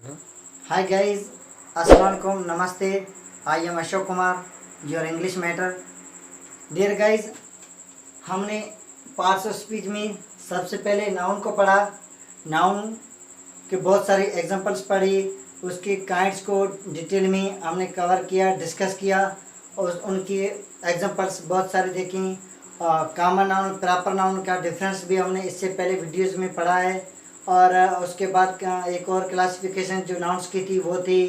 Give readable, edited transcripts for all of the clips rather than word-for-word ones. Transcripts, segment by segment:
Hi guys, Assalamualaikum, Namaste. I am Ashok Kumar, your English matter. Dear guys, हमने parts of speech में सबसे पहले noun को पढ़ा। नाउन के बहुत सारी एग्जांपल्स पढ़ी, उसके काइंड्स को डिटेल में हमने कवर किया, डिस्कस किया और उनकी एग्जांपल्स बहुत सारी देखी। कॉमन नाउन, प्रॉपर नाउन का डिफरेंस भी हमने इससे पहले वीडियोस में पढ़ा है। और उसके बाद एक और क्लासिफिकेशन जो नाउन्स की थी वो थी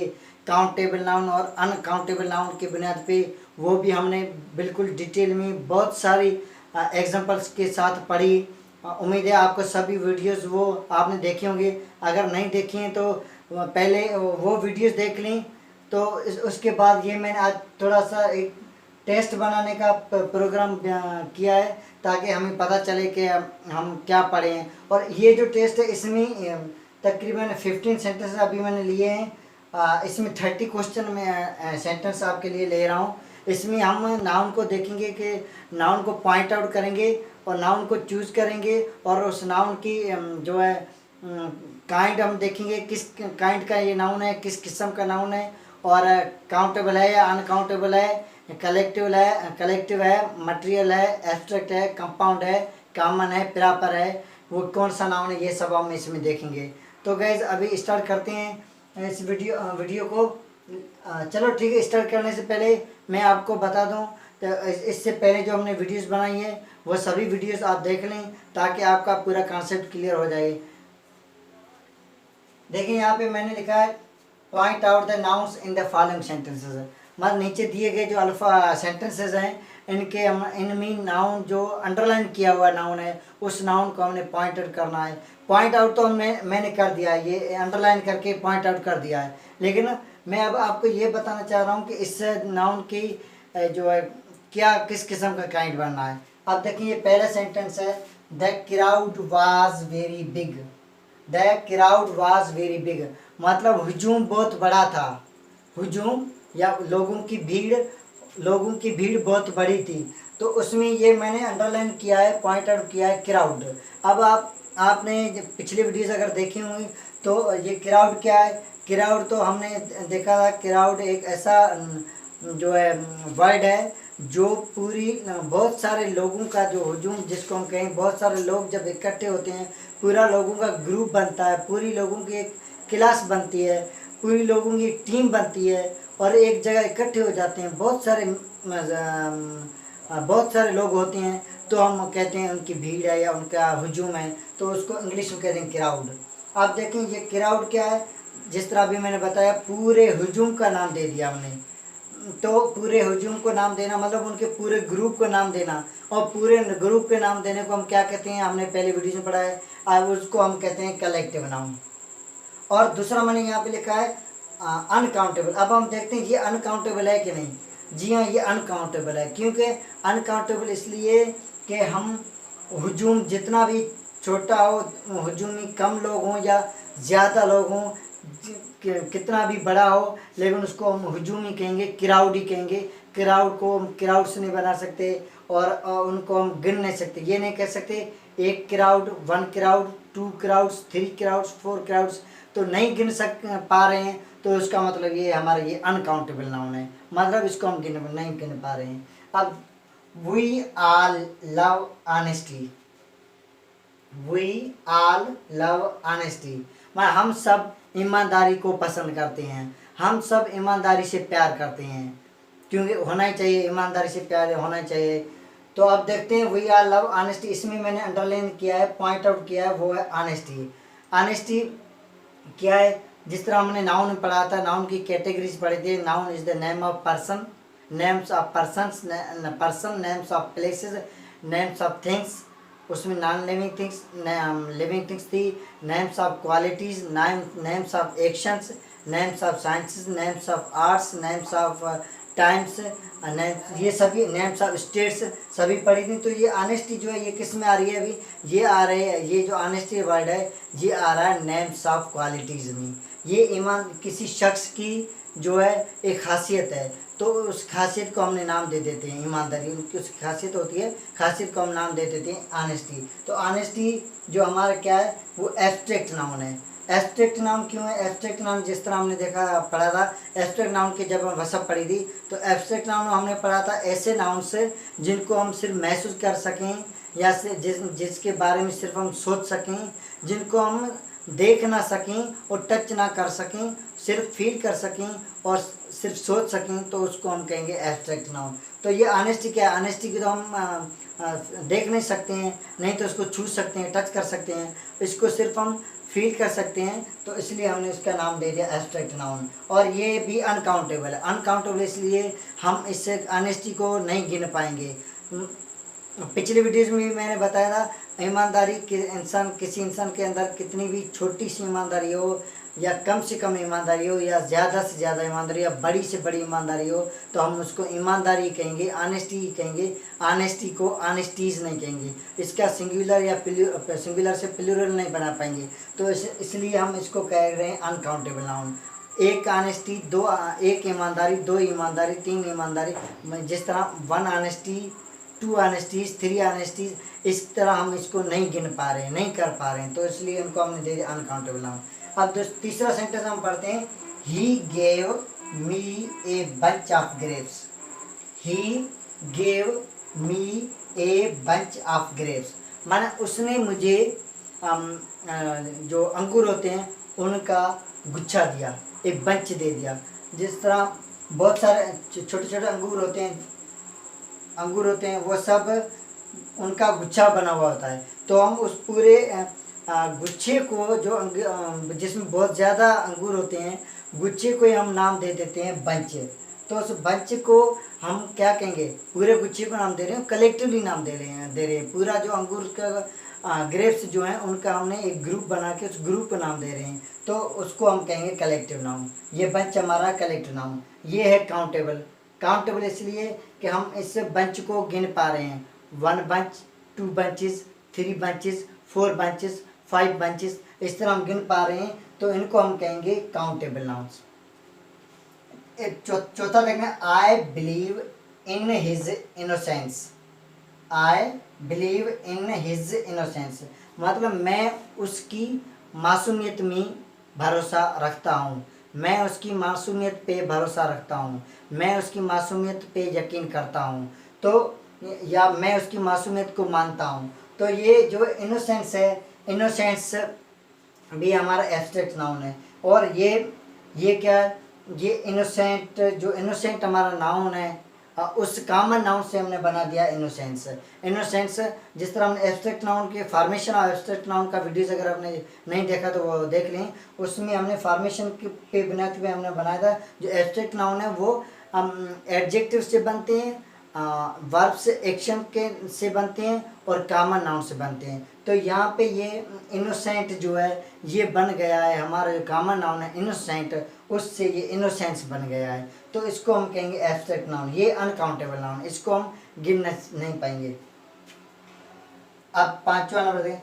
काउंटेबल नाउन और अनकाउंटेबल नाउन की बुनियाद पे, वो भी हमने बिल्कुल डिटेल में बहुत सारी एग्जांपल्स के साथ पढ़ी। उम्मीद है आपको सभी वीडियोस वो आपने देखे होंगे। अगर नहीं देखी हैं तो पहले वो वीडियोस देख लें। तो उसके बाद ये मैंने आज थोड़ा सा एक टेस्ट बनाने का प्रोग्राम किया है ताकि हमें पता चले कि हम क्या पढ़े हैं। और ये जो टेस्ट है इसमें तकरीबन 15 सेंटेंस अभी मैंने लिए हैं। इसमें 30 क्वेश्चन में सेंटेंस आपके लिए ले रहा हूँ। इसमें हम नाउन को देखेंगे कि नाउन को पॉइंट आउट करेंगे और नाउन को चूज़ करेंगे और उस नाउन की जो है काइंड हम देखेंगे किस काइंड का ये नाउन है, किस किस्म का नाउन है और काउंटेबल है या अनकाउंटेबल है, कलेक्टिव है, मटेरियल है, एब्स्ट्रैक्ट है, कंपाउंड है, कॉमन है, प्रॉपर है, वो कौन सा नाउन है, ये सब हम इसमें देखेंगे। तो गाइज अभी स्टार्ट करते हैं इस वीडियो को। चलो ठीक है, स्टार्ट करने से पहले मैं आपको बता दूं तो इससे पहले जो हमने वीडियोस बनाई है वो सभी वीडियोस आप देख लें ताकि आपका पूरा कॉन्सेप्ट क्लियर हो जाए। देखिए यहाँ पे मैंने लिखा है point out the nouns in the following sentences. मतलब नीचे दिए गए जो अल्फा सेंटेंसेस हैं इनमें नाउन जो अंडरलाइन किया हुआ नाउन है उस नाउन को हमने पॉइंट आउट करना है। पॉइंट आउट तो मैंने कर दिया है, ये अंडरलाइन करके पॉइंट आउट कर दिया है, लेकिन मैं अब आपको ये बताना चाह रहा हूँ कि इस नाउन की जो है क्या किस किस्म का काइंड बनना है। अब देखिए ये पहला सेंटेंस है, the crowd was very big. The crowd was very big मतलब हुजूम बहुत बड़ा था। हुजूम या लोगों की भीड़ बहुत बड़ी थी। तो उसमें ये मैंने अंडरलाइन किया है, पॉइंट आउट किया है क्राउड। अब आपने पिछले वीडियोस अगर देखी होंगी तो ये क्राउड क्या है। क्राउड तो हमने देखा था, क्राउड एक ऐसा जो है वर्ड है जो पूरी बहुत सारे लोगों का जो हुजूम जिसको हम कहें, बहुत सारे लोग जब इकट्ठे होते हैं पूरा लोगों का ग्रुप बनता है, पूरी लोगों की एक क्लास बनती है, पूरी लोगों की टीम बनती है और एक जगह इकट्ठे हो जाते हैं। बहुत सारे लोग होते हैं तो हम कहते हैं उनकी भीड़ है या उनका हुजूम है, तो उसको इंग्लिश में कहते हैं क्राउड। आप देखें ये क्राउड क्या है, जिस तरह अभी मैंने बताया पूरे हुजूम का नाम दे दिया हमने। तो पूरे हुजूम को नाम देना मतलब उनके पूरे ग्रुप को नाम देना, और पूरे ग्रुप के नाम देने को हम क्या कहते हैं, हमने पहले वीडियो में पढ़ा है, अब उसको हम कहते हैं कलेक्टिव नाउन। और दूसरा मैंने यहाँ पे लिखा है अनकाउंटेबल। अब हम देखते हैं ये अनकाउंटेबल है कि नहीं। जी हाँ, ये अनकाउंटेबल है। क्योंकि अनकाउंटेबल इसलिए कि हम हुजूम जितना भी छोटा हो, हुजूम में कम लोग हों या ज़्यादा लोग हों, कितना भी बड़ा हो, लेकिन उसको हम हुजूम ही कहेंगे, क्राउड ही कहेंगे। क्राउड को हम क्राउड से नहीं बना सकते और उनको हम गिन नहीं सकते। ये नहीं कह सकते एक crowd, 1 crowd, 2 crowds, 3 crowds, 4 crowds, तो नहीं गिन पा रहे हैं तो उसका मतलब ये हमारा ये अनकाउंटेबल नाउन है, मतलब इसको हम नहीं गिन पा रहे हैं। अब we all love honesty. We all love honesty मतलब हम सब ईमानदारी को पसंद करते हैं, हम सब ईमानदारी से प्यार करते हैं, क्योंकि होना ही चाहिए, ईमानदारी से प्यार होना चाहिए। तो अब देखते हैं वी आर लव ऑनेस्टी। इसमें मैंने अंडरलाइन किया है, पॉइंट आउट किया है, वो है ऑनेस्टी। ऑनेस्टी क्या है, जिस तरह हमने नाउन में पढ़ा था, नाउन की कैटेगरीज पढ़ी थी। Noun is the name of person, names of persons, person, names of places, names of things. उसमें non living things, living things थी। Names of qualities, names of actions, names of sciences, names of arts, names of times, ये सभी names of states सभी पढ़ी थी। तो ये honesty जो है ये किस में आ रही है, अभी ये आ रहे हैं, ये जो ऑनेस्टी वर्ड है ये आ रहा है नेम्स ऑफ क्वालिटीज़ में। ये ईमान किसी शख्स की जो है एक खासियत है, तो उस खासियत को हमने नाम दे देते हैं ईमानदारी। उनकी उसकी खासियत होती है, खासियत को हम नाम दे देते हैं ऑनेस्टी। तो ऑनेस्टी जो हमारा क्या है वो एब्स्ट्रैक्ट नाउन है। एब्स्ट्रैक्ट नाउन क्यों है? एब्स्ट्रैक्ट नाउन जिस तरह हमने देखा पढ़ा था, एब्स्ट्रैक्ट नाउन की जब हम वसब पढ़ी थी तो एब्स्ट्रैक्ट नाउन हमने पढ़ा था ऐसे नाउन से जिनको हम सिर्फ महसूस कर सकें या जिसके बारे में सिर्फ हम सोच सकें, जिनको हम देख ना सकें और टच ना कर सकें, सिर्फ फील कर सकें और सिर्फ सोच सकें, तो उसको हम कहेंगे एब्स्ट्रैक्ट नाउन। तो ये ऑनेस्टी क्या है? ऑनेस्टी की तो हम देख नहीं सकते हैं, नहीं तो उसको छू सकते हैं, टच कर सकते हैं, इसको सिर्फ हम फील कर सकते हैं, तो इसलिए हमने इसका नाम दे दिया एब्स्ट्रैक्ट नाउन। और ये भी अनकाउंटेबल है। अनकाउंटेबल इसलिए हम इससे ऑनेस्टी को नहीं गिन पाएंगे। पिछले वीडियोज़ में भी मैंने बताया था ईमानदारी किसी इंसान के अंदर कितनी भी छोटी सी ईमानदारी हो या कम से कम ईमानदारी हो या ज़्यादा से ज़्यादा ईमानदारी या बड़ी से बड़ी ईमानदारी हो, तो हम उसको ईमानदारी कहेंगे, ऑनेस्टी कहेंगे। ऑनेस्टी को ऑनेस्टीज़ नहीं कहेंगे। इसका सिंगुलर या सिंगुलर से प्लूरल नहीं बना पाएंगे, तो इसलिए हम इसको कह रहे हैं अनकाउंटेबल नाउन। एक ऑनेस्टी, एक ईमानदारी, दो ईमानदारी, तीन ईमानदारी, जिस तरह वन ऑनेस्टी, टू ऑनेस्टीज, थ्री ऑनेस्टीज, इस तरह हम इसको नहीं गिन पा रहे हैं, नहीं कर पा रहे हैं, तो इसलिए उनको हमने दे दिया अनकाउंटेबल नाउन। अब तीसरा सेंटेंस हम पढ़ते हैं, he gave me a bunch of grapes. He gave me a bunch of grapes, माना उसने मुझे जो अंगूर होते हैं उनका गुच्छा दिया, एक बंच दे दिया। जिस तरह बहुत सारे छोटे छोटे अंगूर होते हैं, वो सब उनका गुच्छा बना हुआ होता है, तो हम उस पूरे गुच्छे को जिसमें बहुत ज़्यादा अंगूर होते हैं, गुच्छे को ही हम नाम दे देते हैं बंच। तो उस बंच को हम क्या कहेंगे? पूरे गुच्छे को नाम दे रहे हैं, कलेक्टिवली नाम दे रहे हैं। पूरा जो अंगूर का ग्रेप्स जो हैं उनका हमने एक ग्रुप बना के उस ग्रुप को नाम दे रहे हैं, तो उसको हम कहेंगे कलेक्टिव नाउन। ये बंच हमारा कलेक्टिव नाउन। ये है काउंटेबल इसलिए कि हम इस बंच को गिन पा रहे हैं। 1 bunch, 2 bunches, 3 bunches, 4 bunches, 5 bunches, इस तरह हम गिन पा रहे हैं, तो इनको हम कहेंगे काउंटेबल नाउन्स। चौथा देखना, I believe in his innocence. I believe in his innocence मतलब मैं उसकी मासूमियत में भरोसा रखता हूँ। मैं उसकी मासूमियत पे भरोसा रखता हूँ, मैं उसकी मासूमियत पे यकीन करता हूँ, तो या मैं उसकी मासूमियत को मानता हूँ। तो ये जो इनोसेंस है, इनोसेंस भी हमारा एब्स्ट्रैक्ट नाउन है। और ये क्या है? ये इनोसेंट हमारा नाउन है, उस कॉमन नाउन से हमने बना दिया इनोसेंस। जिस तरह हमने एब्स्ट्रैक्ट नाउन के फॉर्मेशन और एब्स्ट्रैक्ट नाउन का वीडियोस अगर आपने नहीं देखा तो वो देख लें, उसमें हमने फॉर्मेशन पे बुनियाद पे हमने बनाया था। जो एब्स्ट्रैक्ट नाउन है वो एडजेक्टिव से बनते हैं, वर्ब से, एक्शन के से बनते हैं और कॉमन नाउन से बनते हैं। तो यहाँ पे ये इनोसेंट जो है ये बन गया है, हमारा जो कॉमन नाउन है इनोसेंट, उससे ये इनोसेंस बन गया है, तो इसको हम कहेंगे एब्स्ट्रैक्ट नाउन। ये अनकाउंटेबल नाउन, इसको हम गिन नहीं पाएंगे। अब 5वां नंबर दें,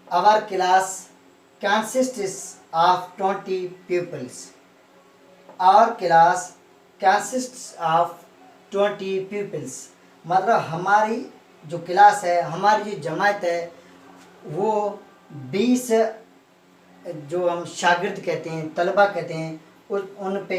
our class consists of 20 peoples. Our class consists of 20 peoples मतलब हमारी जो क्लास है, हमारी जो जमात है, वो 20 जो हम शागिर्द कहते हैं, तलबा कहते हैं, उन पे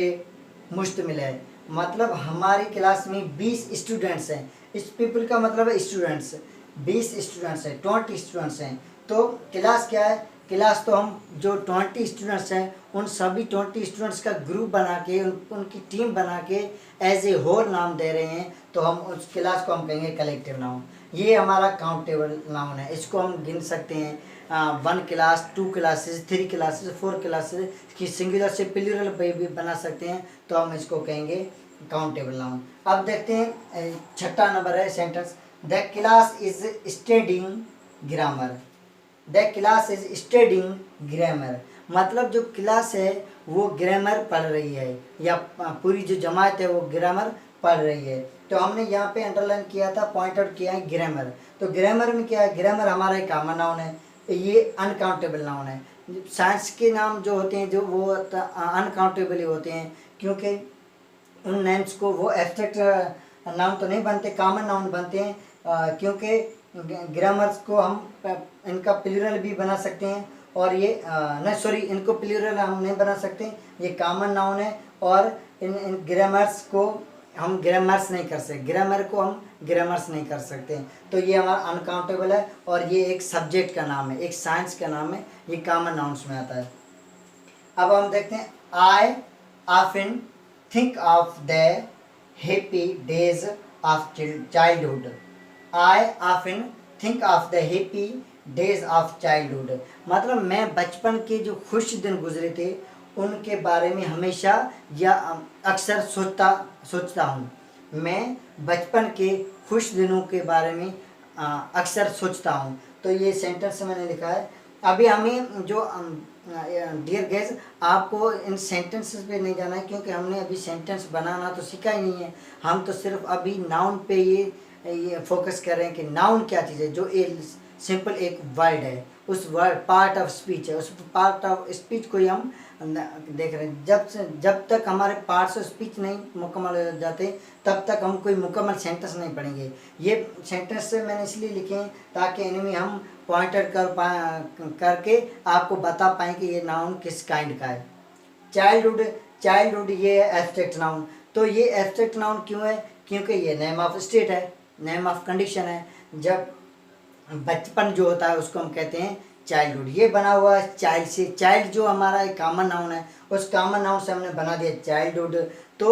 मुश्तमिल है। मतलब हमारी क्लास में 20 स्टूडेंट्स हैं। इस पीपल का मतलब है स्टूडेंट्स, 20 स्टूडेंट्स हैं, 20 स्टूडेंट्स हैं। तो क्लास क्या है? क्लास तो हम जो 20 स्टूडेंट्स हैं उन सभी 20 स्टूडेंट्स का ग्रुप बना के, उनकी टीम बना के एज ए होल नाम दे रहे हैं, तो हम उस क्लास को हम कहेंगे कलेक्टिव नाउन। ये हमारा काउंटेबल नाउन है, इसको हम गिन सकते हैं। 1 क्लास, 2 क्लासेस, 3 क्लासेस, 4 क्लासेस की सिंगुलर से प्लूरल भी बना सकते हैं, तो हम इसको कहेंगे काउंटेबल नाउन। अब देखते हैं 6वां नंबर है sentence, the class is studying grammar. The class is studying grammar मतलब जो क्लास है वो ग्रामर पढ़ रही है, या पूरी जो जमात है वो ग्रामर पढ़ रही है। तो हमने यहाँ पे अंडरलाइन किया था, पॉइंट आउट किया है ग्रामर। तो ग्रामर में क्या है? ग्रामर हमारा एक कॉमन नाउन है, ये अनकाउंटेबल नाउन है। साइंस के नाम जो होते हैं जो वो अनकाउंटेबल ही होते हैं, क्योंकि उन नेम्स को वो एब्स्ट्रैक्ट नाउन तो नहीं बनते, कॉमन नाउन बनते हैं। क्योंकि ग्रामर्स को हम इनका प्लूरल भी बना सकते हैं और ये नहीं सॉरी, इनको प्लूरल हम नहीं बना सकते, ये कॉमन नाउन है। और इन ग्रामर्स को हम ग्रामर्स नहीं कर सकते, ग्रामर को हम ग्रामर्स नहीं कर सकते। तो ये हमारा अनकाउंटेबल है और ये एक सब्जेक्ट का नाम है, एक साइंस का नाम है, ये कॉमन नाउन्स में आता है। अब हम देखते हैं, I often think of the happy days of childhood. I often think of the happy days of childhood, मतलब मैं बचपन के जो खुश दिन गुजरे थे उनके बारे में हमेशा या अक्सर सोचता हूँ। मैं बचपन के खुश दिनों के बारे में अक्सर सोचता हूँ। तो ये सेंटेंस मैंने लिखा है। अभी हमें जो डियर गेस, आपको इन सेंटेंसेस पे नहीं जाना है क्योंकि हमने अभी सेंटेंस बनाना तो सीखा ही नहीं है। हम तो सिर्फ अभी नाउन पे ये फोकस कर रहे हैं कि नाउन क्या चीज़ है, जो एक सिंपल एक वर्ड है, उस वर्ड पार्ट ऑफ स्पीच है, उस पार्ट ऑफ स्पीच को ही हम देख रहे हैं। जब तक हमारे पार्ट्स ऑफ स्पीच नहीं मुकम्मल हो जाते तब तक हम कोई मुकम्मल सेंटेंस नहीं पढ़ेंगे। ये सेंटेंस मैंने इसलिए लिखे हैं ताकि इनमें हम पॉइंटेड करके आपको बता पाएँ कि ये नाउन किस काइंड का है। चाइल्डहुड ये है एब्स्ट्रैक्ट नाउन। तो ये एब्स्ट्रैक्ट नाउन क्यों है? क्योंकि ये नेम ऑफ स्टेट है, नेम ऑफ कंडीशन है। जब बचपन जो होता है उसको हम कहते हैं चाइल्डहुड। ये बना हुआ है चाइल्ड से, चाइल्ड जो हमारा एक कॉमन नाउन है, उस कॉमन नाउन से हमने बना दिया चाइल्डहुड। तो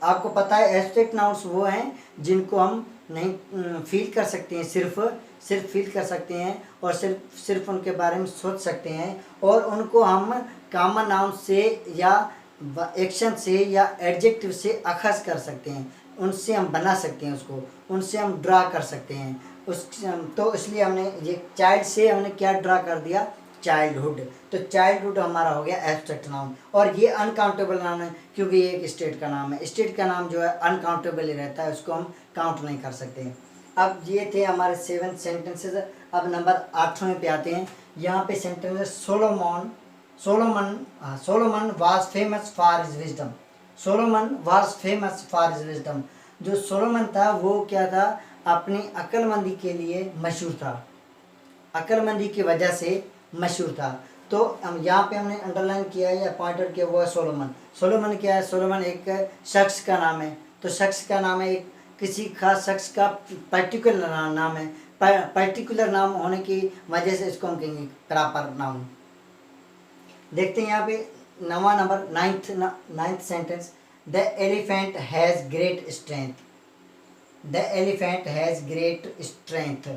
आपको पता है एब्स्ट्रैक्ट नाउन्स वो हैं जिनको हम नहीं फील कर सकते हैं, सिर्फ फील कर सकते हैं और सिर्फ उनके बारे में सोच सकते हैं, और उनको हम कॉमन नाउन से या एक्शन से या एडजेक्टिव से अखज़ कर सकते हैं, उनसे हम बना सकते हैं, उसको उनसे हम ड्रा कर सकते हैं उस। तो इसलिए हमने ये चाइल्ड से हमने क्या ड्रा कर दिया, चाइल्डहुड। तो चाइल्डहुड हमारा हो गया एब्स्ट्रैक्ट नाउन। और ये अनकाउंटेबल नाम है क्योंकि ये एक स्टेट का नाम है। स्टेट का नाम जो है अनकाउंटेबल ही रहता है, उसको हम काउंट नहीं कर सकते। अब ये थे हमारे 7 सेंटेंसेस। अब नंबर 8वें पे आते हैं। यहाँ पे सेंटेंस है Solomon was famous for his wisdom. Solomon was famous for his wisdom. जो सोलोमन था वो क्या था, अपनी अक्लमंदी के लिए मशहूर था, अक्लमंदी की वजह से मशहूर था। तो हम यहाँ पे हमने अंडरलाइन किया है या पॉइंटर किया हुआ है सोलोमन। सोलोमन क्या है? सोलोमन एक शख्स का नाम है। तो शख्स का नाम है, एक किसी खास शख्स का पर्टिकुलर नाम है। पर्टिकुलर नाम होने की वजह से इसको हम कहेंगे प्रॉपर नाउन। देखते हैं यहाँ पे 9वां नंबर, ninth sentence. The elephant has great strength. The elephant has great strength,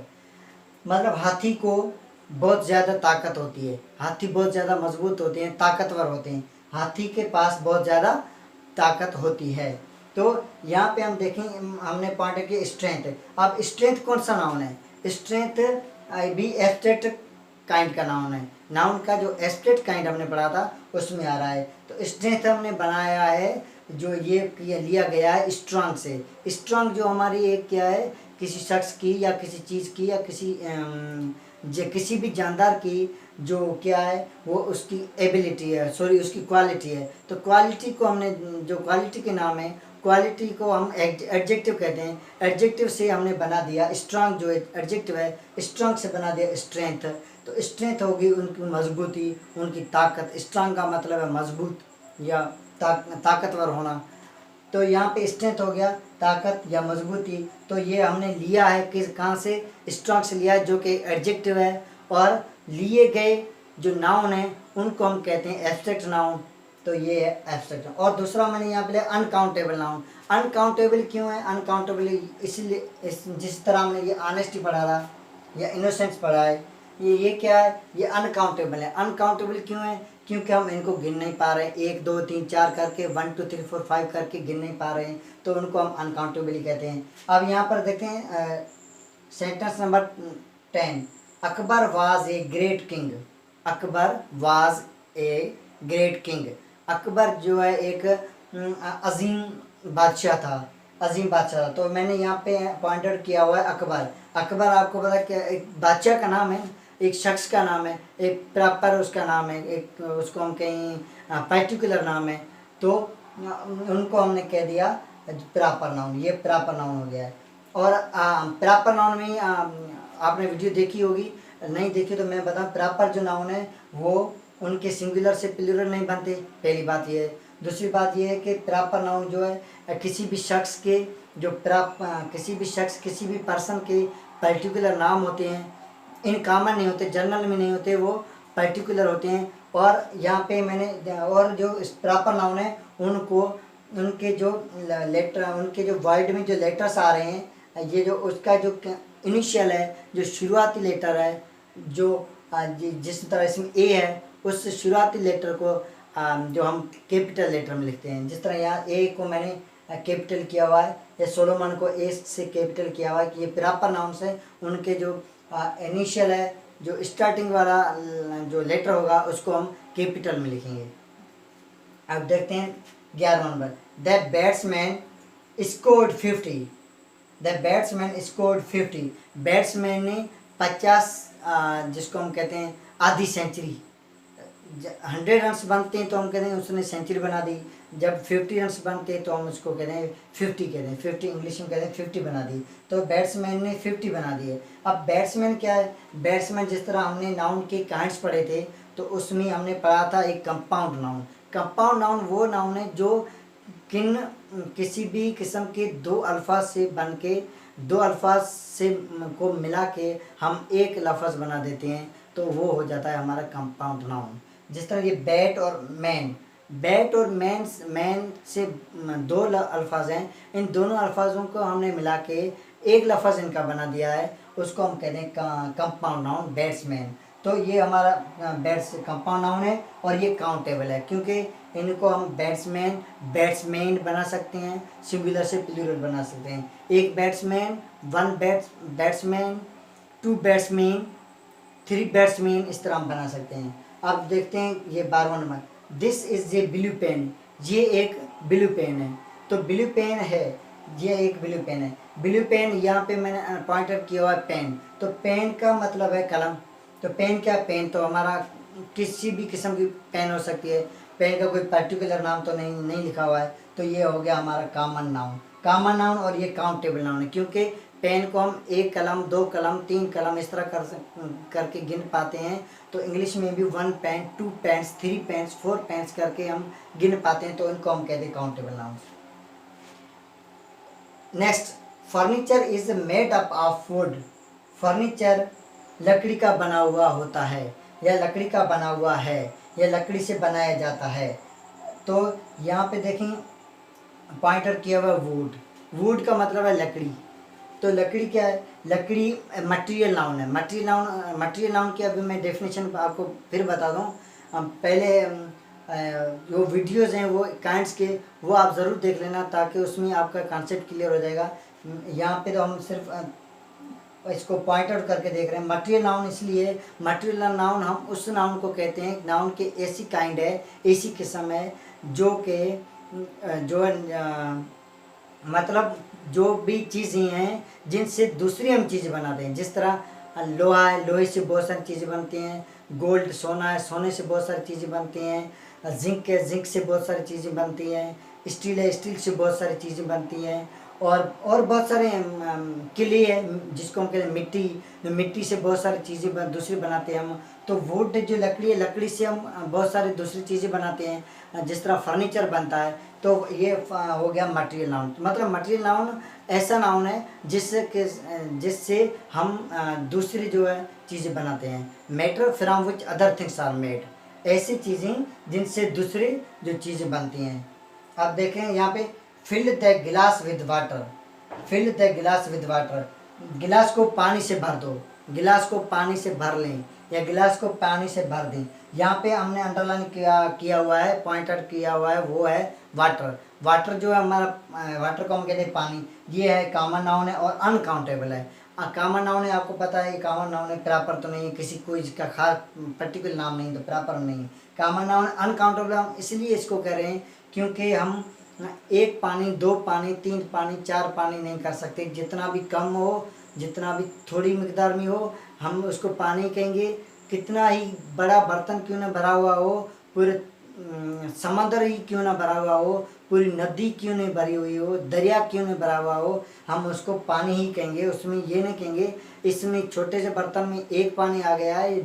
मतलब हाथी को बहुत ज़्यादा ताकत होती है, हाथी बहुत ज़्यादा मजबूत होते हैं, ताकतवर होते हैं, हाथी के पास बहुत ज़्यादा ताकत होती है। तो यहाँ पे हम देखें, हमने पॉइंट किया स्ट्रेंथ। अब स्ट्रेंथ कौन सा नाउन है? स्ट्रेंथ भी एब्स्ट्रैक्ट काइंड का नाउन है। नाउन का जो एब्स्ट्रैक्ट काइंड हमने पढ़ा था उसमें आ रहा है। तो स्ट्रेंथ हमने बनाया है, जो ये लिया गया है स्ट्रांग से। स्ट्रांग जो हमारी एक क्या है, किसी शख्स की या किसी चीज़ की या किसी भी जानदार की जो क्या है वो उसकी एबिलिटी है, सॉरी उसकी क्वालिटी है। तो क्वालिटी को हमने, जो क्वालिटी के नाम है, क्वालिटी को हम एडजेक्टिव कहते हैं। एडजेक्टिव से हमने बना दिया स्ट्रांग, जो एडजेक्टिव है स्ट्रांग से बना दिया स्ट्रेंथ। तो स्ट्रेंथ होगी उनकी मजबूती, उनकी ताकत। स्ट्रांग का मतलब है मजबूत या ताकतवर होना। तो यहाँ पे स्ट्रेंथ हो गया ताकत या मजबूती। तो ये हमने लिया है कहाँ से? स्ट्रांग से लिया है, जो कि एडजेक्टिव है। और लिए गए जो नाउन है उनको हम कहते हैं एब्स्ट्रैक्ट नाउन। तो ये है एब्स्ट्रैक्ट। और दूसरा मैंने यहाँ पे अनकाउंटेबल नाउन। अनकाउंटेबल क्यों है? अनकाउंटेबल इसलिए जिस तरह हमने ये ऑनेस्टी पढ़ा था या इनोसेंस पढ़ा है, ये क्या है? ये अनकाउंटेबल है। अनकाउंटेबल क्यों है? क्योंकि हम इनको गिन नहीं पा रहे हैं, 1 2 3 4 करके 1 2 3 4 5 करके गिन नहीं पा रहे हैं, तो उनको हम अनकाउंटेबल कहते हैं। अब यहाँ पर देखें sentence number 10। Akbar was a great king. Akbar was a great king. Akbar जो है एक अजीम बादशाह था, अजीम बादशाह था। तो मैंने यहाँ पे पॉइंटेड किया हुआ है अकबर। अकबर आपको पता है कि एक बादशाह का नाम है, एक शख्स का नाम है, एक प्रॉपर उसका नाम है, एक उसको हम कहीं पर्टिकुलर नाम है। तो उनको हमने कह दिया प्रॉपर नाउन। ये प्रॉपर नाउन हो गया है। और प्रॉपर नाउन में आपने वीडियो देखी होगी, नहीं देखी तो मैं बताऊँ, प्रॉपर जो नाउन है वो उनके सिंगुलर से प्लूरल नहीं बनते, पहली बात ये है। दूसरी बात ये है कि प्रॉपर नाउन जो है किसी भी शख्स के जो किसी भी शख्स किसी भी पर्सन के पर्टिकुलर नाम होते हैं, इन कॉमन नहीं होते, जनरल में नहीं होते, वो पर्टिकुलर होते हैं। और यहाँ पे मैंने और जो प्रॉपर नाउन है उनको उनके जो लेटर उनके जो वर्ड में जो लेटर्स आ रहे हैं, ये जो उसका जो इनिशियल है, जो शुरुआती लेटर है, जो जिस तरह इसमें ए है, उस शुरुआती लेटर को जो हम कैपिटल लेटर में लिखते हैं। जिस तरह यहाँ ए को मैंने कैपिटल किया हुआ है, या सोलोमन को ए से कैपिटल किया हुआ है, कि ये प्रॉपर नाउन्स है, उनके जो इनिशियल है, जो स्टार्टिंग वाला जो लेटर होगा उसको हम कैपिटल में लिखेंगे। अब देखते हैं 11 number, the batsman scored 50। The batsman scored 50। Batsman ने 50 जिसको हम कहते हैं आधी सेंचुरी, 100 रन्स बनते हैं तो हम कहते हैं उसने सेंचुरी बना दी। जब 50 रन्स बनते हैं तो हम उसको कहते हैं 50 कहते हैं, 50 इंग्लिश में कहते हैं 50 बना दी। तो बैट्समैन ने 50 बना दिए। अब बैट्समैन क्या है? बैट्समैन जिस तरह हमने नाउन के काइंड्स पढ़े थे तो उसमें हमने पढ़ा था एक कंपाउंड नाउन। कंपाउंड नाउन वो नाउन है जो किसी भी किस्म के दो अल्फाज से बन के, दो अल्फाज से को मिला के हम एक लफ्ज़ बना देते हैं, तो वो हो जाता है हमारा कंपाउंड नाउन। जिस तरह ये बैट और मैन, बैट और मैन से दो अल्फाज हैं, इन दोनों अल्फाजों को हमने मिला के एक लफ्ज़ इनका बना दिया है, उसको हम कहते हैं कंपाउंड नाउन, बैट्समैन। तो ये हमारा कंपाउंड नाउन है और ये काउंटेबल है, क्योंकि इनको हम बैट्समैन बना सकते हैं, सिंगुलर से प्लूरल बना सकते हैं। एक batsman, one batsman, two batsman, three batsman, इस तरह हम बना सकते हैं। अब देखते हैं ये 12वां नंबर, this is a blue pen. ये एक ब्लू पेन है। तो ब्लू पेन है, ये एक ब्लू पेन है। ब्लू पेन यहाँ पे मैंने पॉइंट आउट किया हुआ है पेन। तो पेन का मतलब है कलम। तो पेन क्या? पेन तो हमारा किसी भी किस्म की पेन हो सकती है, पेन का कोई पर्टिकुलर नाम तो नहीं लिखा हुआ है। तो ये हो गया हमारा कॉमन नाउन और ये काउंटेबल नाउन है, क्योंकि पेन को हम एक कलम, दो कलम, तीन कलम इस तरह करके गिन पाते हैं। तो इंग्लिश में भी 1 पेन, 2 पेन्स, 3 पेन्स, 4 पेन्स करके हम गिन पाते हैं, तो इनको हम कहते हैं countable noun. Next, furniture is made up of would. Furniture लकड़ी का बना हुआ होता है, या लकड़ी का बना हुआ है, या लकड़ी से बनाया जाता है। तो यहाँ पे देखें पॉइंटर किया हुआ वुड। वुड का मतलब है लकड़ी। तो लकड़ी क्या है? लकड़ी मटेरियल नाउन है। मटेरियल नाउन की अभी मैं डेफिनेशन आपको फिर बता दूँ। पहले जो वीडियोज़ हैं वो काइंड्स के, वो आप ज़रूर देख लेना, ताकि उसमें आपका कॉन्सेप्ट क्लियर हो जाएगा। यहाँ पे तो हम सिर्फ इसको पॉइंट आउट करके देख रहे हैं। मटेरियल नाउन इसलिए, मटेरियल नाउन हम उस नाउन को कहते हैं, नाउन के ऐसी काइंड है, ऐसी किस्म है जो मतलब जो भी चीज़ें हैं जिनसे दूसरी हम चीज़ें बनाते हैं। जिस तरह लोहा है, लोहे से बहुत सारी चीज़ें बनती हैं। गोल्ड, सोना है, सोने से बहुत सारी चीज़ें बनती हैं। जिंक है, जिंक से बहुत सारी चीज़ें बनती हैं। स्टील है, स्टील से बहुत सारी चीज़ें बनती हैं। और बहुत सारे किले है जिसको हम कहते हैं मिट्टी, मिट्टी से बहुत सारी चीज़ें दूसरी बनाते हैं हम। तो वुड जो लकड़ी है, लकड़ी से हम बहुत सारी दूसरी चीज़ें बनाते हैं, जिस तरह फर्नीचर बनता है। तो ये हो गया मटेरियल नाउन। मतलब मटेरियल नाउन ऐसा नाउन है जिससे हम दूसरी जो है चीज़ें बनाते हैं। Matter from which other things are made, ऐसी चीज़ें जिनसे दूसरी जो चीज़ें बनती हैं। आप देखें यहाँ पे, फिल द गिलास विद वाटर। फिल द गिलास विद वाटर, गिलास को पानी से भर दो, गिलास को पानी से भर लें, या गिलास को पानी से भर दें। यहाँ पे हमने अंडरलाइन किया हुआ है, पॉइंट आउट किया हुआ है, वो है वाटर। वाटर जो है हमारा, वाटर को हम कहते हैं पानी। ये है कॉमन नाउन है और अनकाउंटेबल है। कॉमन नाउन है, आपको पता है कॉमन नाउन है, प्रॉपर तो नहीं है, किसी कोई इसका खास पर्टिकुलर नाम नहीं, तो प्रॉपर नहीं है। कॉमन नाउन अनकाउंटेबल हम इसलिए इसको कह रहे हैं क्योंकि हम एक पानी, दो पानी, तीन पानी, चार पानी नहीं कर सकते। जितना भी कम हो, जितना भी थोड़ी मिकदार में हो, हम उसको पानी कहेंगे। कितना ही बड़ा बर्तन क्यों ना भरा हुआ हो, पूरे समंदर ही क्यों ना भरा हुआ हो, पूरी नदी क्यों नहीं भरी हुई हो, दरिया क्यों नहीं भरा हुआ हो, हम उसको पानी ही कहेंगे। उसमें ये नहीं कहेंगे इसमें छोटे से बर्तन में एक पानी आ गया है,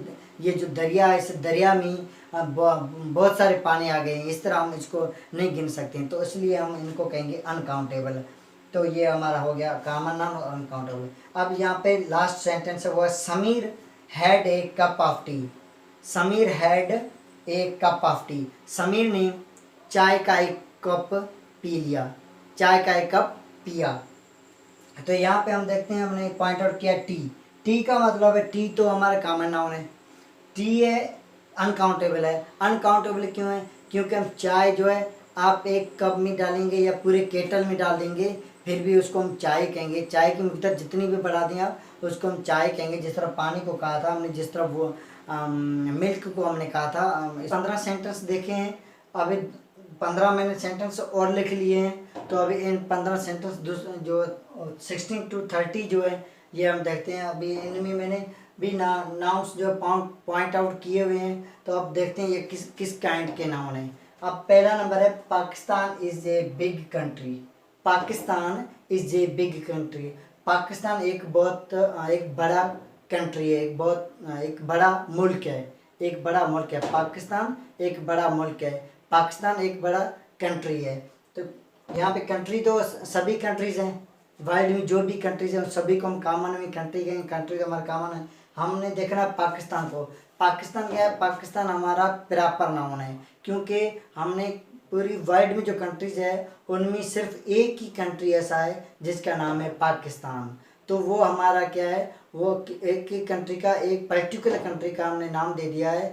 ये जो दरिया है इस दरिया में बहुत सारे पानी आ गए हैं, इस तरह हम इसको नहीं गिन सकते। तो इसलिए हम इनको कहेंगे अनकाउंटेबल। तो ये हमारा हो गया कॉमन नाउन और अनकाउंटेबल। अब यहाँ पे लास्ट सेंटेंस है वो है Sameer had a cup of T. Sameer had a cup of T, Sameer ने चाय का एक कप पी लिया, चाय का एक कप पिया। तो यहाँ पे हम देखते हैं, हमने पॉइंट आउट किया टी। टी का मतलब है, टी तो हमारा कॉमन नाउन है, टी है अनकाउंटेबल है। अनकाउंटेबल क्यों है? क्योंकि हम चाय जो है आप एक कप में डालेंगे या पूरे केटल में डाल देंगे, फिर भी उसको हम चाय कहेंगे। चाय की मिकदार जितनी भी बढ़ा दें आप, उसको हम चाय कहेंगे। जिस तरह पानी को कहा था हमने, जिस तरह वो मिल्क को हमने कहा था। 15 सेंटेंस देखे हैं, अभी 15 मैंने सेंटेंस और लिख लिए हैं। तो अभी इन 15 सेंटेंस जो 16 to 30 जो है ये हम देखते हैं। अभी इनमें मैंने भी नाउन्स जो पॉइंट आउट किए हुए हैं। तो अब देखते हैं ये किस किस काइंड के नाउन हैं। अब पहला नंबर है Pakistan is a big country. Pakistan is a big country. Pakistan एक बड़ा कंट्री है, एक बड़ा मुल्क है, एक बड़ा मुल्क है। पाकिस्तान एक बड़ा मुल्क है, पाकिस्तान एक बड़ा कंट्री है। तो यहाँ पे कंट्री तो सभी कंट्रीज़ हैं, वर्ल्ड में जो भी कंट्रीज हैं सभी को हम कॉमन में कंट्री कहेंगे। कंट्री तो हमारा कॉमन है। हमने देखना पाकिस्तान को, पाकिस्तान क्या है? पाकिस्तान हमारा प्रॉपर नाउन है, क्योंकि हमने पूरी वर्ल्ड में जो कंट्रीज है उनमें सिर्फ एक ही कंट्री ऐसा है जिसका नाम है पाकिस्तान। तो वो हमारा क्या है, वो एक ही कंट्री का, एक पर्टिकुलर कंट्री का हमने नाम दे दिया है,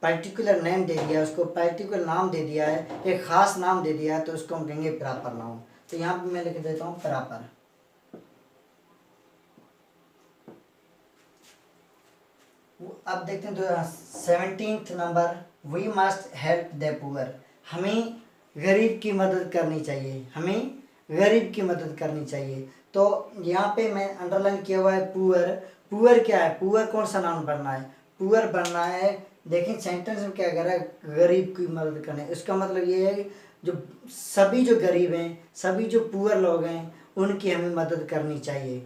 पर्टिकुलर नेम दे दिया है उसको, पर्टिकुलर नाम दे दिया है, एक ख़ास नाम दे दिया है, तो उसको हम कहेंगे प्रॉपर नाउन। तो यहाँ पे मैं लिख देता हूँ प्रॉपर। अब देखते हैं तो 17th number, we must help the poor. हमें गरीब की मदद करनी चाहिए, हमें गरीब की मदद करनी चाहिए। तो यहाँ पे मैं अंडरलाइन किया हुआ है पुअर। पुअर क्या है? पुअर कौन सा नाउन बनना है? पुअर बनना है, देखिए सेंटेंस में क्या कह रहा है, गरीब की मदद करने। इसका मतलब ये है जो सभी जो गरीब हैं, सभी जो पुअर लोग हैं, उनकी हमें मदद करनी चाहिए।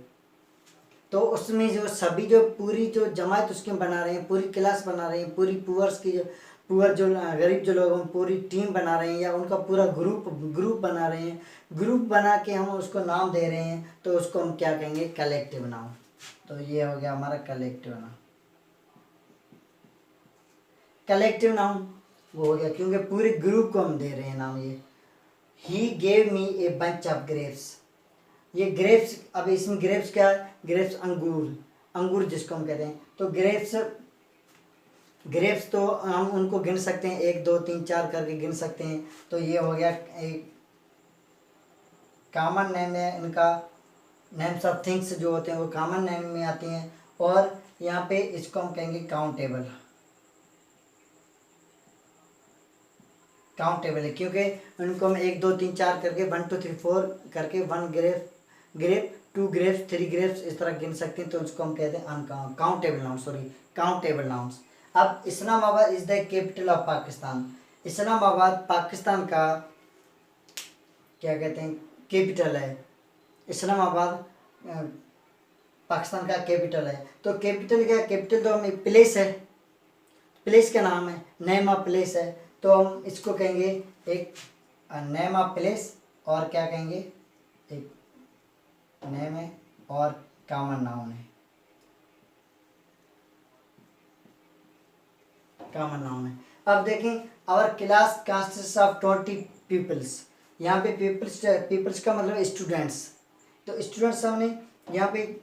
तो उसमें जो सभी जो पूरी जो जमात उसके बना रहे हैं, पूरी क्लास बना रहे हैं, पूरी पुअर्स की जो पुअर जो गरीब जो लोग हैं पूरी टीम बना रहे हैं, या उनका पूरा ग्रुप बना रहे हैं। ग्रुप बना के हम उसको नाम दे रहे हैं, तो उसको हम क्या कहेंगे? Collective noun. तो ये हो गया हमारा कलेक्टिव नाउन। कलेक्टिव नाउन वो हो गया क्योंकि पूरे ग्रुप को हम दे रहे हैं नाम। ये he gave me a bunch of grapes. ये ग्रेप्स, अब इसमें ग्रेप्स क्या है? ग्रेप्स अंगूर, अंगूर जिसको हम कहते हैं। तो ग्रेप्स तो हम उनको गिन सकते हैं, 1 2 3 4 करके गिन सकते हैं। तो ये हो गया एक कॉमन नेम है इनका। नेम्स ऑफ थिंग्स जो होते हैं वो कॉमन नेम में आती हैं। और यहाँ पे इसको हम कहेंगे काउंटेबल। काउंटेबल है क्योंकि उनको हम 1 2 3 4 करके 1 2 3 4 करके 1 ग्रेप 2 ग्रेप्स 3 ग्रेप्स इस तरह गिन सकते हैं। तो उसको हम कहते हैं काउंटेबल नाउन, काउंटेबल नाउन्स। अब Islamabad is the capital of Pakistan. Islamabad Pakistan का क्या कहते हैं? कैपिटल है। इस्लामाबाद पाकिस्तान का कैपिटल है। तो कैपिटल क्या है? कैपिटल तो हम एक प्लेस है, प्लेस का नाम है, नेम ऑफ प्लेस है। तो हम इसको कहेंगे एक नेम ऑफ प्लेस, और क्या कहेंगे? एक नेम है और कॉमन नाउन है, कॉमन नाउन है। अब देखें, our class consist of 20 peoples. यहाँ पे पीपल्स का मतलब स्टूडेंट्स। तो स्टूडेंट्स हमने यहाँ पे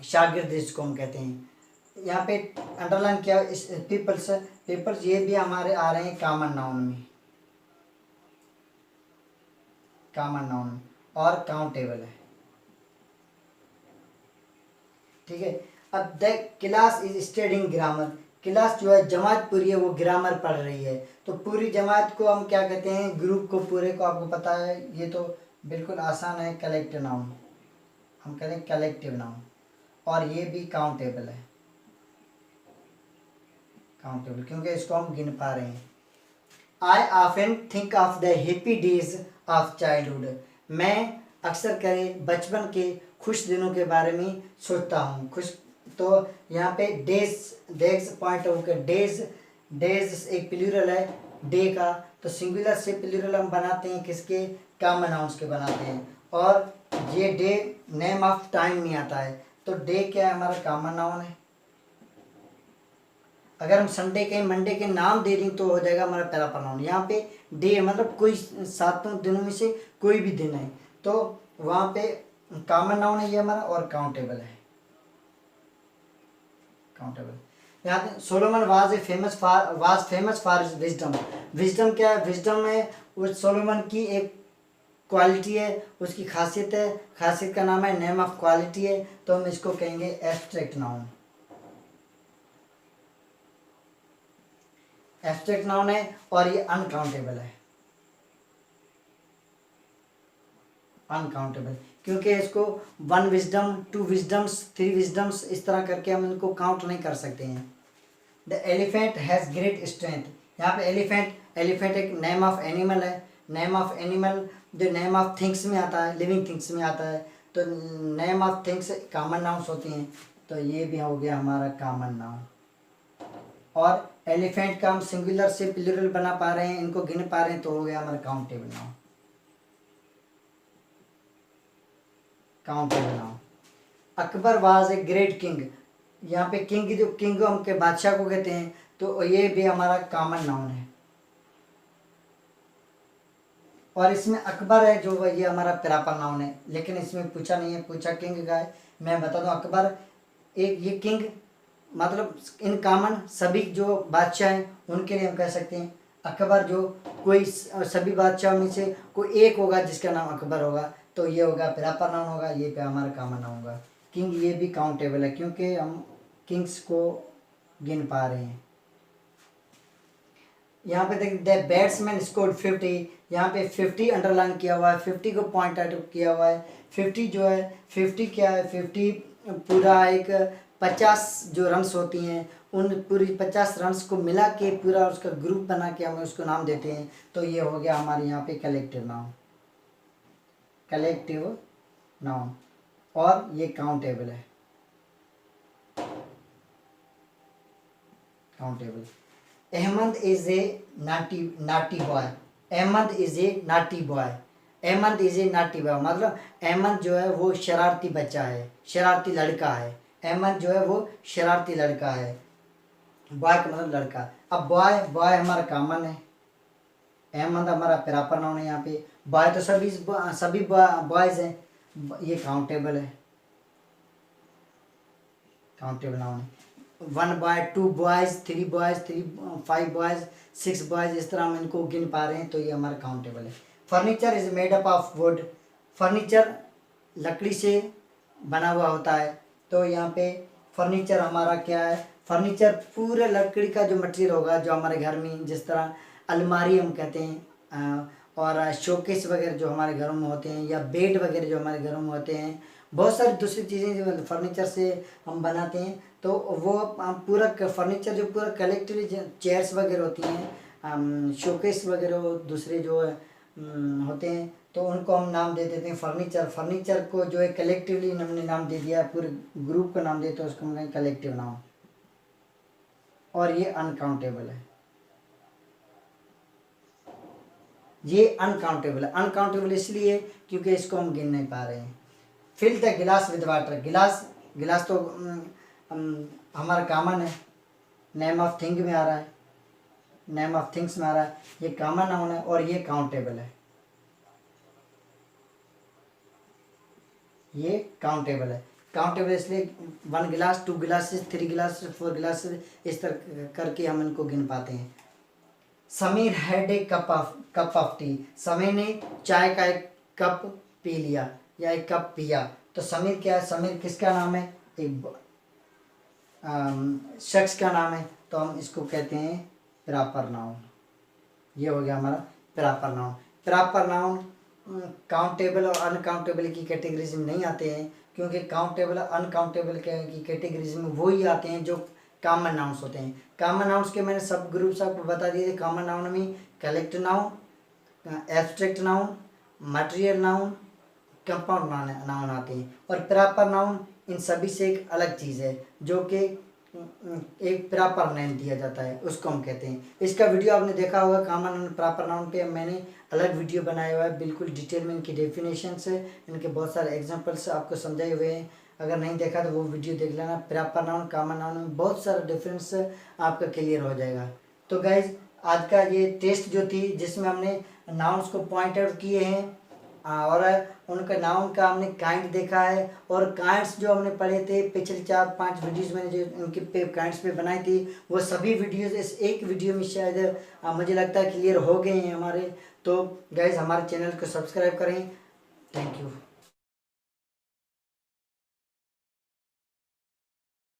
शागिर्द जिसको हम कहते हैं, यहाँ पे अंडरलाइन किया पीपल्स। पीपल्स ये भी हमारे आ रहे हैं कॉमन नाउन में, कॉमन नाउन और काउंटेबल है। ठीक है। अब the class is studying grammar. Class जो है जमात पूरी है वो ग्रामर पढ़ रही है। तो पूरी जमात को हम क्या कहते हैं? ग्रुप को, पूरे को आपको पता है, ये तो बिल्कुल आसान है। कलेक्टिव नाउन हम कहते हैं, कलेक्टिव नाउन। और ये भी काउंटेबल है, काउंटेबल क्योंकि इसको हम गिन पा रहे हैं। I often think of the happy days of childhood. मैं अक्सर करे बचपन के खुश दिनों के बारे में सोचता हूँ। खुश, तो यहाँ पे डेज, डेज पॉइंट होकर डेज, डेज एक प्लूरल है डे का, तो सिंगुलर से प्लूरल हम बनाते हैं किसके, कॉमन नाउन्स के बनाते हैं। और ये डे नेम ऑफ टाइम नहीं आता है, तो डे क्या है हमारा कॉमन नाउन है। अगर हम संडे के मंडे के नाम दे दें तो हो जाएगा हमारा प्रॉपर नाउन। यहाँ पे डे मतलब कोई 7 दिनों में से कोई भी दिन है, तो वहाँ पे कॉमन नाउन है ये हमारा, और काउंटेबल है, काउंटेबल। यहाँ पे Solomon was famous for wisdom. Wisdom क्या है, विजडम है वो सोलोमन की एक क्वालिटी है, उसकी खासियत है, खासियत का नाम है, नेम ऑफ क्वालिटी है, तो हम इसको कहेंगे एब्स्ट्रैक्ट नाउन। एब्स्ट्रैक्ट नाउन है और ये अनकाउंटेबल है, अनकाउंटेबल, क्योंकि इसको 1 विजडम, 2 विजडम्स, 3 विजडम्स इस तरह करके हम इनको काउंट नहीं कर सकते हैं। The elephant has great strength. यहाँ पे एलिफेंट, एलिफेंट एक नेम ऑफ एनिमल है। नेम ऑफ एनिमल जो नेम ऑफ थिंग्स में आता है, लिविंग थिंग्स में आता है, तो name of things common nouns होती हैं, तो ये भी हो गया हमारा कॉमन नाउन। और एलिफेंट का हम सिंगुलर से प्लूरल बना पा रहे हैं, इनको गिन पा रहे हैं, तो हो गया हमारा countable noun, countable noun. Akbar was a great king. यहाँ पे किंग, जो किंग हम के बादशाह को कहते हैं, तो ये भी हमारा कॉमन नाउन है। और इसमें अकबर है जो ये हमारा प्रॉपर नाउन है, लेकिन इसमें पूछा नहीं है, पूछा किंग का है। मैं बता दूं अकबर एक, ये किंग मतलब इन कॉमन सभी जो बादशाह हैं उनके लिए हम कह सकते हैं अकबर। जो कोई सभी बादशाहों में से कोई एक होगा जिसका नाम अकबर होगा, तो ये होगा प्रॉपर नाउन होगा, ये पे हमारा कॉमन नाउन होगा। किंग ये भी काउंटेबल है क्योंकि हम किंग्स को गिन पा रहे हैं। यहाँ पे देख, द बैट्समैन स्कोर्ड 50। यहाँ पे 50 अंडरलाइन किया हुआ है, 50 को पॉइंट आउट किया हुआ है। 50 जो है, 50 क्या है, 50 पूरा एक 50 जो रन्स होती हैं, उन पूरी 50 रन्स को मिला के पूरा उसका ग्रुप बना के हम उसको नाम देते हैं, तो ये हो गया हमारे यहाँ पे कलेक्टिव नाउन, कलेक्टिव नाउन। और ये काउंटेबल है, countable. Ahmed is a naughty boy. Ahmed is a naughty boy. Ahmed is a naughty boy मतलब अहमद जो है वो शरारती बच्चा है, शरारती लड़का है। अहमद जो है वो शरारती लड़का है। बॉय का मतलब लड़का। अब बॉय, बॉय हमारा कॉमन है, अहमद हमारा प्रॉपर नाउन है। यहाँ पे बॉय तो सभी बॉयज हैं, ये काउंटेबल है, काउंटेबल नाउन है। 1 boy, 2 boys, 3 boys, 5 boys, 6 boys, इस तरह हम इनको गिन पा रहे हैं, तो ये हमारा काउंटेबल है। Furniture is made up of would. Furniture लकड़ी से बना हुआ होता है, तो यहाँ पे फर्नीचर हमारा क्या है, फर्नीचर पूरे लकड़ी का जो मटेरियल होगा, जो हमारे घर में जिस तरह अलमारी हम कहते हैं, और शोकेस वगैरह जो हमारे घरों में होते हैं, या बेड वगैरह जो हमारे घरों में होते हैं, बहुत सारी दूसरी चीज़ें जो फर्नीचर से हम बनाते हैं, तो वो पूरा फर्नीचर जो पूरा कलेक्टिवली चेयर्स वगैरह होती हैं, शोकेस वगैरह दूसरे जो होते हैं, तो उनको हम नाम दे देते हैं फर्नीचर। फर्नीचर को जो है कलेक्टिवली हमने नाम दे दिया, पूरे ग्रुप का नाम देते हैं, उसको हम कहें कलेक्टिव नाम। और ये अनकाउंटेबल है, ये अनकाउंटेबल है। अनकाउंटेबल इसलिए क्योंकि इसको हम गिन नहीं पा रहे हैं। फिल द गिलास विद वाटर। गिलास, गिलास तो हमारा कॉमन है, नेम ऑफ थिंग में आ रहा है, नेम ऑफ थिंग्स में आ रहा है, ये कॉमन नाउन है, और ये काउंटेबल है, ये काउंटेबल है। काउंटेबल इसलिए 1 गिलास, 2 गिलासेस, 3 गिलासेस, 4 गिलासेस, इस तरह करके हम इनको गिन पाते हैं। Sameer had a cup of T. Sameer ने चाय का एक कप पी लिया या एक कप पिया, तो समीर क्या है, समीर किसका नाम है, एक शख्स का नाम है, तो हम इसको कहते हैं प्रॉपर नाउन। ये हो गया हमारा proper noun. Proper noun countable और अनकाउंटेबल की कैटेगरीज में नहीं आते हैं, क्योंकि काउंटेबल और अनकाउंटेबल की कैटेगरीज में वही आते हैं जो कॉमन नाउन्स होते हैं। कॉमन नाउन्स के मैंने सब ग्रुप्स आपको बता दिए थे। कॉमन नाउन में collect noun, abstract noun, material noun, compound noun आते हैं। और प्रॉपर नाउन इन सभी से एक अलग चीज़ है जो कि एक प्रॉपर नेम दिया जाता है, उसको हम कहते हैं। इसका वीडियो आपने देखा होगा कॉमन नाउन प्रॉपर नाउन पे, मैंने अलग वीडियो बनाया हुआ है, बिल्कुल डिटेल में इनकी डेफिनेशन से, इनके बहुत सारे एग्जांपल्स आपको समझाए हुए हैं। अगर नहीं देखा तो वो वीडियो देख लेना। प्रॉपर नाउन कॉमन नाउन में बहुत सारा डिफरेंस आपका क्लियर हो जाएगा। तो गाइज आज का ये टेस्ट जो थी जिसमें हमने नाउन्स को पॉइंट आउट किए हैं और उनका नाउन का हमने काइंड देखा है, और काइंड्स जो हमने पढ़े थे पिछले 4-5 वीडियोस मैंने जो उनके पे काइंड्स पे बनाई थी, वो सभी वीडियोस इस एक वीडियो में शायद मुझे लगता है क्लियर हो गए हैं हमारे। तो गाइज हमारे चैनल को सब्सक्राइब करें। Thank you.